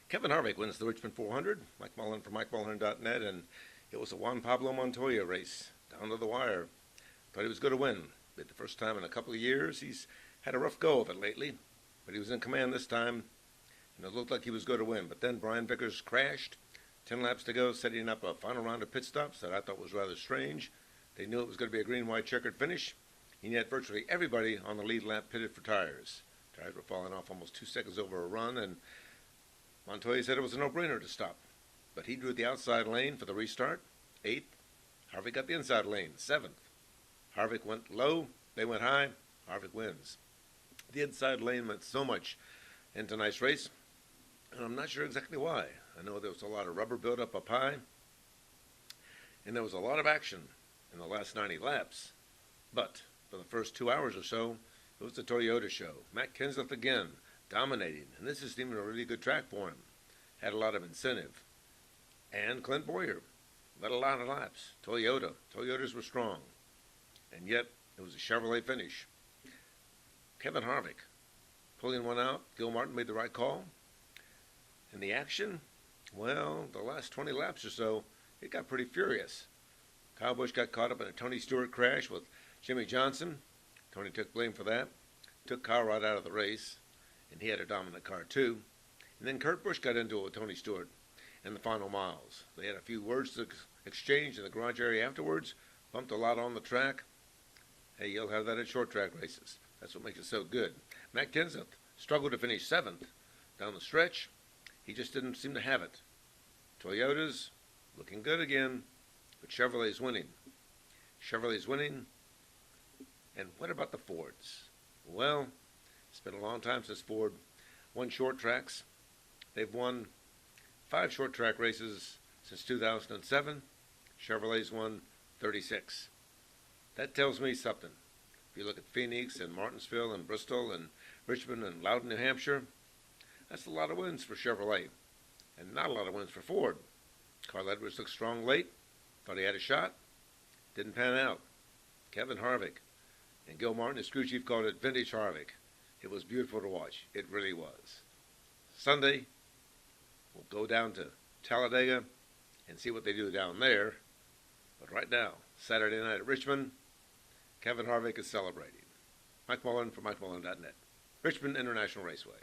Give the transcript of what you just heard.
Kevin Harvick wins the Richmond 400. Mike Mullen from MikeMullen.net, and it was a Juan Pablo Montoya race down to the wire. Thought he was going to win. But the first time in a couple of years, he's had a rough go of it lately, but he was in command this time, and it looked like he was going to win. But then Brian Vickers crashed. 10 laps to go, setting up a final round of pit stops that I thought was rather strange. They knew it was going to be a green-white checkered finish, and yet virtually everybody on the lead lap pitted for tires. Tires were falling off almost 2 seconds over a run, and Montoya said it was a no-brainer to stop. But he drew the outside lane for the restart, 8th. Harvick got the inside lane, 7th. Harvick went low, they went high. Harvick wins. The inside lane meant so much in tonight's race, and I'm not sure exactly why. I know there was a lot of rubber buildup up high, and there was a lot of action in the last 90 laps. But for the first 2 hours or so, it was the Toyota show. Matt Kenseth again, dominating, and this is even a really good track for him. Had a lot of incentive. And Clint Bowyer led a lot of laps. Toyotas were strong, and yet it was a Chevrolet finish. Kevin Harvick pulling one out. Gil Martin made the right call. And the action, well, the last 20 laps or so, it got pretty furious. Kyle Busch got caught up in a Tony Stewart crash with Jimmy Johnson. Tony took blame for that. Took Kyle right out of the race, and he had a dominant car too. And then Kurt Busch got into it with Tony Stewart in the final miles. They had a few words to exchange in the garage area afterwards. Bumped a lot on the track. Hey, you'll have that at short track races. That's what makes it so good. Matt Kenseth struggled to finish 7th down the stretch. He just didn't seem to have it. Toyotas looking good again, but Chevrolet's winning. Chevrolet's winning. And what about the Fords? Well, it's been a long time since Ford won short tracks. They've won 5 short track races since 2007. Chevrolet's won 36. That tells me something. If you look at Phoenix and Martinsville and Bristol and Richmond and Loudon, New Hampshire, that's a lot of wins for Chevrolet and not a lot of wins for Ford. Carl Edwards looked strong late. Thought he had a shot. Didn't pan out. Kevin Harvick and Gil Martin, his crew chief, called it vintage Harvick. It was beautiful to watch. It really was. Sunday, we'll go down to Talladega and see what they do down there. But right now, Saturday night at Richmond, Kevin Harvick is celebrating. Mike Mullen for MikeMullen.net. Richmond International Raceway.